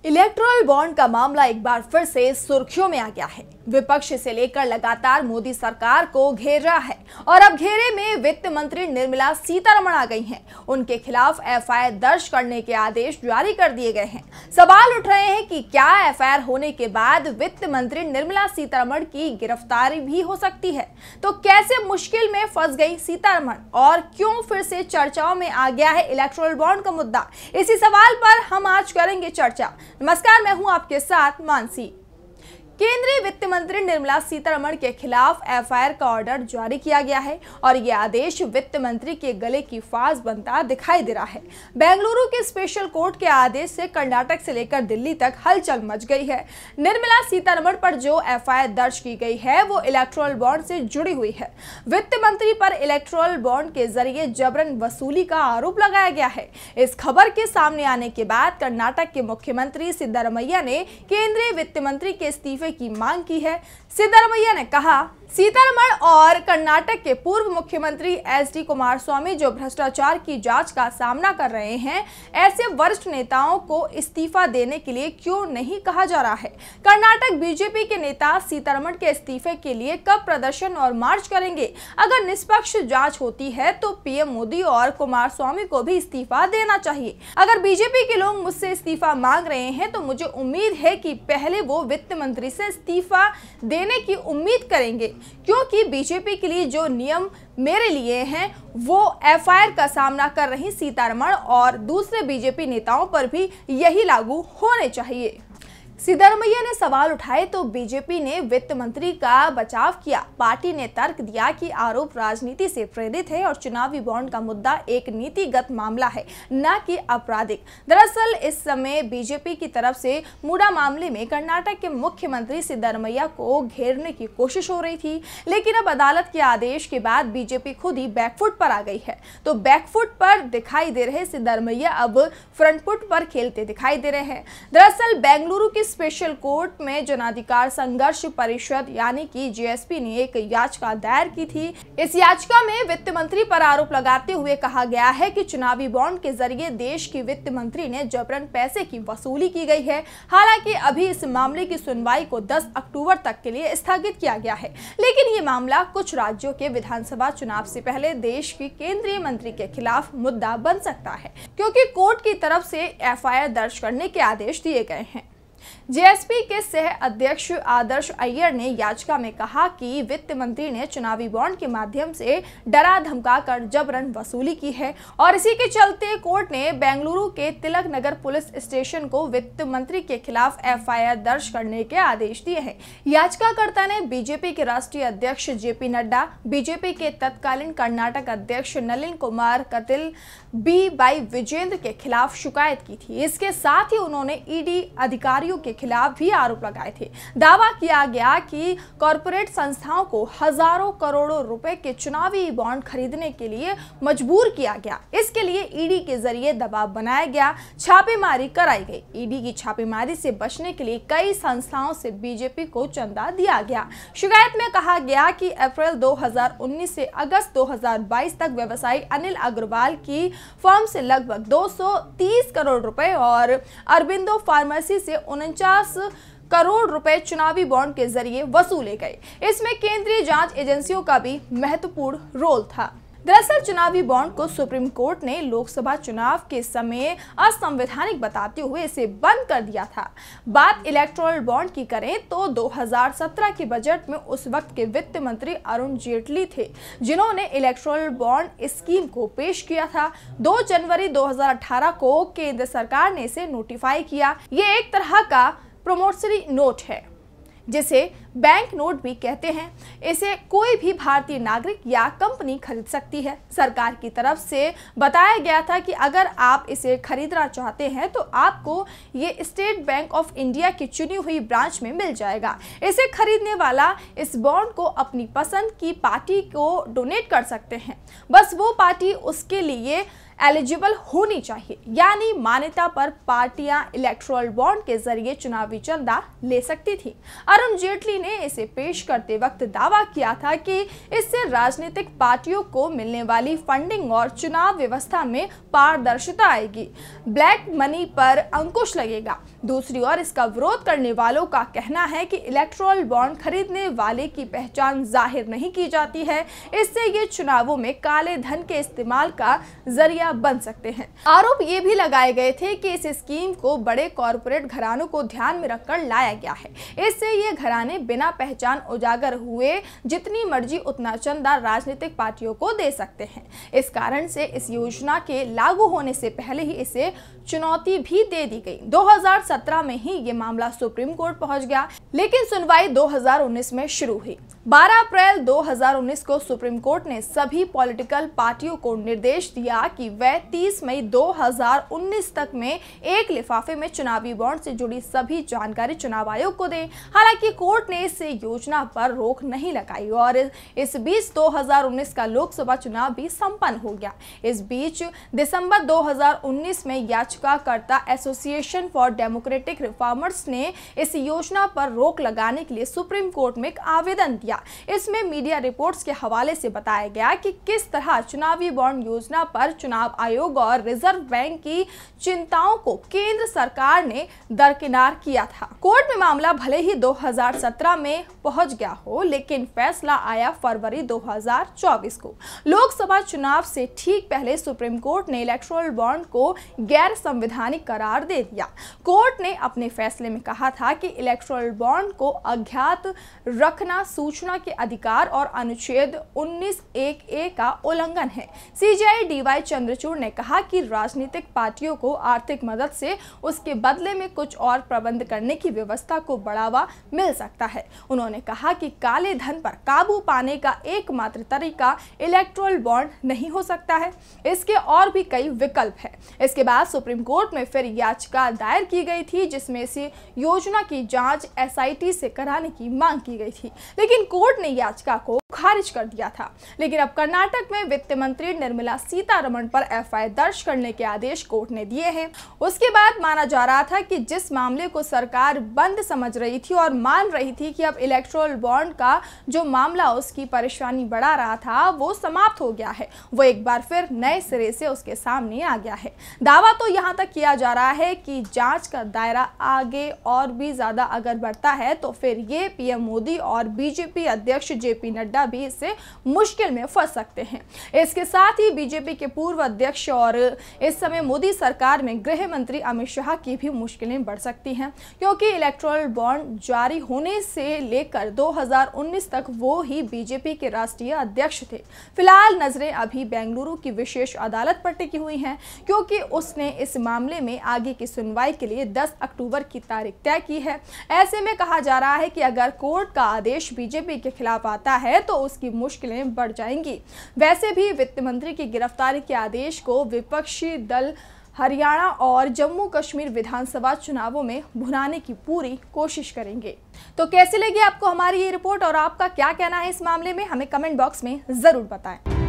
Electoral bond का मामला एक बार फिर से सुर्खियों में आ गया है। विपक्ष से लेकर लगातार मोदी सरकार को घेर रहा है और अब घेरे में वित्त मंत्री निर्मला सीतारमण आ गई हैं। उनके खिलाफ एफआईआर दर्ज करने के आदेश जारी कर दिए गए हैं। सवाल उठ रहे हैं कि क्या एफआईआर होने के बाद वित्त मंत्री निर्मला सीतारमण की गिरफ्तारी भी हो सकती है? तो कैसे मुश्किल में फंस गई सीतारमण और क्यों फिर से चर्चाओं में आ गया है इलेक्टोरल बॉन्ड का मुद्दा? इसी सवाल पर हम आज करेंगे चर्चा। नमस्कार, मैं हूं आपके साथ मानसी। केंद्रीय वित्त मंत्री निर्मला सीतारमण के खिलाफ एफआईआर का ऑर्डर जारी किया गया है और यह आदेश वित्त मंत्री के गले की फांस बनता दिखाई दे रहा है। बेंगलुरु के स्पेशल कोर्ट के आदेश से कर्नाटक से लेकर दिल्ली तक हलचल मच गई है। निर्मला सीतारमण पर जो एफआईआर दर्ज की गई है वो इलेक्टोरल बॉन्ड से जुड़ी हुई है। वित्त मंत्री पर इलेक्टोरल बॉन्ड के जरिए जबरन वसूली का आरोप लगाया गया है। इस खबर के सामने आने के बाद कर्नाटक के मुख्यमंत्री सिद्धारमैया ने केंद्रीय वित्त मंत्री के इस्तीफे की मांग की है। सिद्धारमैया ने कहा, सीतारमण और कर्नाटक के पूर्व मुख्यमंत्री एच.डी. कुमारस्वामी जो भ्रष्टाचार की जांच का सामना कर रहे हैं, ऐसे वरिष्ठ नेताओं को इस्तीफा देने के लिए क्यों नहीं कहा जा रहा है? कर्नाटक बीजेपी के नेता सीतारमण के इस्तीफे के लिए कब प्रदर्शन और मार्च करेंगे? अगर निष्पक्ष जांच होती है तो पीएम मोदी और कुमारस्वामी को भी इस्तीफा देना चाहिए। अगर बीजेपी के लोग मुझसे इस्तीफा मांग रहे हैं तो मुझे उम्मीद है कि पहले वो वित्त मंत्री से इस्तीफा देने की उम्मीद करेंगे, क्योंकि बीजेपी के लिए जो नियम मेरे लिए हैं वो एफआईआर का सामना कर रही सीतारमण और दूसरे बीजेपी नेताओं पर भी यही लागू होने चाहिए। सिद्धारमैया ने सवाल उठाए तो बीजेपी ने वित्त मंत्री का बचाव किया। पार्टी ने तर्क दिया कि आरोप राजनीति से प्रेरित है और चुनावी बॉन्ड का मुद्दा एक नीतिगत मामला है, न कि आपराधिक। दरअसल इस समय बीजेपी की तरफ से मूडा मामले में कर्नाटक के मुख्यमंत्री सिद्धारमैया को घेरने की कोशिश हो रही थी, लेकिन अब अदालत के आदेश के बाद बीजेपी खुद ही बैकफुट पर आ गई है। तो बैकफुट पर दिखाई दे रहे सिद्धारमैया अब फ्रंट फुट पर खेलते दिखाई दे रहे हैं। दरअसल बेंगलुरु की स्पेशल कोर्ट में जनाधिकार संघर्ष परिषद यानी कि जेएसपी ने एक याचिका दायर की थी। इस याचिका में वित्त मंत्री पर आरोप लगाते हुए कहा गया है कि चुनावी बॉन्ड के जरिए देश की वित्त मंत्री ने जबरन पैसे की वसूली की गई है। हालांकि अभी इस मामले की सुनवाई को 10 अक्टूबर तक के लिए स्थगित किया गया है, लेकिन ये मामला कुछ राज्यों के विधानसभा चुनाव से पहले देश की केंद्रीय मंत्री के खिलाफ मुद्दा बन सकता है, क्योंकि कोर्ट की तरफ से एफआईआर दर्ज करने के आदेश दिए गए हैं। जेएसपी के सह अध्यक्ष आदर्श अय्यर ने याचिका में कहा कि वित्त मंत्री ने चुनावी बॉन्ड के माध्यम से डरा धमका कर जबरन वसूली की है और इसी के चलते कोर्ट ने बेंगलुरु के तिलक नगर पुलिस स्टेशन को वित्त मंत्री के खिलाफ एफआईआर दर्ज करने के आदेश दिए हैं। याचिकाकर्ता ने बीजेपी के राष्ट्रीय अध्यक्ष जेपी नड्डा, बीजेपी के तत्कालीन कर्नाटक अध्यक्ष नलिन कुमार कटिल, बी.वाई. विजेंद्र के खिलाफ शिकायत की थी। इसके साथ ही उन्होंने ईडी अधिकारियों के खिलाफ भी आरोप लगाए थे। दावा किया गया कि कॉरपोरेट संस्थाओं को हजारों करोड़ों रुपए के चुनावी बॉन्ड खरीदने के लिए मजबूर किया गया। इसके लिए ईडी के जरिए दबाव बनाया गया, छापेमारी कराई गई। ईडी की छापेमारी से बचने के लिए कई संस्थाओं से बीजेपी को चंदा दिया गया। शिकायत में कहा गया कि अप्रैल 2019 से अगस्त 2022 तक व्यवसायी अनिल अग्रवाल की फर्म से लगभग 230 करोड़ रुपए और अरबिंदो फार्मेसी से 49 करोड़ रुपए चुनावी बॉन्ड के जरिए वसूले गए। इसमें केंद्रीय जांच एजेंसियों का भी महत्वपूर्ण रोल था। दरअसल चुनावी बॉन्ड को सुप्रीम कोर्ट ने लोकसभा चुनाव के समय असंवैधानिक बताते हुए इसे बंद कर दिया था। बात इलेक्टोरल बॉन्ड की करें तो 2017 के बजट में उस वक्त के वित्त मंत्री अरुण जेटली थे, जिन्होंने इलेक्टोरल बॉन्ड स्कीम को पेश किया था। 2 जनवरी 2018 को केंद्र सरकार ने इसे नोटिफाई किया। ये एक तरह का प्रोमोशनरी नोट है, जिसे बैंक नोट भी कहते हैं। इसे कोई भी भारतीय नागरिक या कंपनी खरीद सकती है। सरकार की तरफ से बताया गया था कि अगर आप इसे खरीदना चाहते हैं तो आपको ये स्टेट बैंक ऑफ इंडिया की चुनी हुई ब्रांच में मिल जाएगा। इसे खरीदने वाला इस बॉन्ड को अपनी पसंद की पार्टी को डोनेट कर सकते हैं। बस वो पार्टी उसके लिए एलिजिबल होनी चाहिए, यानी मान्यता पर पार्टियां इलेक्टोरल बॉन्ड के जरिए चुनावी चंदा ले सकती थी। अरुण जेटली ने इसे पेश करते वक्त दावा किया था कि इससे राजनीतिक पार्टियों को मिलने वाली फंडिंग और चुनाव व्यवस्था में पारदर्शिता आएगी, ब्लैक मनी पर अंकुश लगेगा। दूसरी ओर इसका विरोध करने वालों का कहना है कि इलेक्टोरल बॉन्ड खरीदने वाले की पहचान जाहिर नहीं की जाती है, इससे ये चुनावों में काले धन के इस्तेमाल का जरिया बन सकते हैं। आरोप ये भी लगाए गए थे कि इस स्कीम को बड़े कॉरपोरेट घरानों को ध्यान में रखकर लाया गया है। इससे ये घराने बिना पहचान उजागर हुए जितनी मर्जी उतना चंदा राजनीतिक पार्टियों को दे सकते हैं। इस कारण से इस योजना के लागू होने से पहले ही इसे चुनौती भी दे दी गई। 2017 में ही ये मामला सुप्रीम कोर्ट पहुंच गया, लेकिन सुनवाई 2019 में शुरू हुई। 12 अप्रैल 2019 को सुप्रीम कोर्ट ने सभी पॉलिटिकल पार्टियों को निर्देश दिया कि वह 30 मई 2019 तक में एक लिफाफे में चुनावी बॉन्ड से जुड़ी सभी जानकारी चुनाव आयोग को दें। हालांकि कोर्ट ने इस योजना पर रोक नहीं लगाई और इस बीच 2019 का लोकसभा चुनाव भी संपन्न हो गया। इस बीच दिसंबर 2019 में याचिकाकर्ता एसोसिएशन फॉर डेमोक्रेटिक रिफॉर्मर्स ने इस योजना पर रोक लगाने के लिए सुप्रीम कोर्ट में एक आवेदन दिया। इसमें मीडिया रिपोर्ट्स के हवाले से बताया गया कि किस तरह चुनावी बॉन्ड योजना पर चुनाव आयोग और रिजर्व बैंक की चिंताओं को केंद्र सरकार ने दरकिनार किया था। कोर्ट में मामला भले ही 2017 में पहुंच गया हो, लेकिन फैसला आया फरवरी 2024 को। लोकसभा चुनाव से ठीक पहले सुप्रीम कोर्ट ने इलेक्टोरल बॉन्ड को गैर संवैधानिक करार दे दिया। कोर्ट ने अपने फैसले में कहा था कि इलेक्टोरल बॉन्ड को अज्ञात रखना सूचना के अधिकार और अनुच्छेद 19(1)(a) का उल्लंघन है। सीजेआई डीवाई चंद्रचूड़ ने कहा कि राजनीतिक पार्टियों को आर्थिक मदद से उसके बदले में कुछ और प्रबंध करने की व्यवस्था को बढ़ावा मिल सकता है। उन्होंने कहा कि काले धन पर काबू पाने का एकमात्र तरीका इलेक्टोरल बॉन्ड नहीं हो सकता है, इसके और भी कई विकल्प है। इसके बाद सुप्रीम कोर्ट में फिर याचिका दायर की गई थी, जिसमें इस योजना की जांच एसआईटी से कराने की मांग की गई थी, लेकिन कोर्ट ने याचिका को खारिज कर दिया था। लेकिन अब कर्नाटक में वित्त मंत्री निर्मला सीतारमण पर एफआईआर दर्ज करने के आदेश कोर्ट ने दिए हैं। उसके बाद माना जा रहा था कि जिस मामले को सरकार बंद समझ रही थी और मान रही थी कि अब इलेक्टोरल बॉन्ड का जो मामला उसकी परेशानी बढ़ा रहा था वो समाप्त हो गया है, वो एक बार फिर नए सिरे से उसके सामने आ गया है। दावा तो यहाँ तक किया जा रहा है कि जांच का दायरा आगे और भी ज्यादा अगर बढ़ता है तो फिर ये पीएम मोदी और बीजेपी अध्यक्ष जेपी नड्डा भी इससे मुश्किल में फंस सकते हैं। इसके साथ ही बीजेपी के पूर्व अध्यक्ष और इस समय मोदी सरकार में गृह मंत्री अमित शाह की भी मुश्किलें बढ़ सकती हैं, क्योंकि इलेक्टोरल बॉन्ड जारी होने से लेकर 2019 तक वो ही बीजेपी के राष्ट्रीय अध्यक्ष थे। फिलहाल नजरें अभी बेंगलुरु की विशेष अदालत पर टिकी हुई हैं, क्योंकि उसने इस मामले में आगे की सुनवाई के लिए 10 अक्टूबर की तारीख तय की है। ऐसे में कहा जा रहा है कि अगर कोर्ट का आदेश बीजेपी के खिलाफ आता है तो उसकी मुश्किलें बढ़ जाएंगी। वैसे भी वित्त मंत्री की गिरफ्तारी के आदेश को विपक्षी दल हरियाणा और जम्मू कश्मीर विधानसभा चुनावों में भुनाने की पूरी कोशिश करेंगे। तो कैसी लगी आपको हमारी ये रिपोर्ट और आपका क्या कहना है इस मामले में, हमें कमेंट बॉक्स में जरूर बताएं।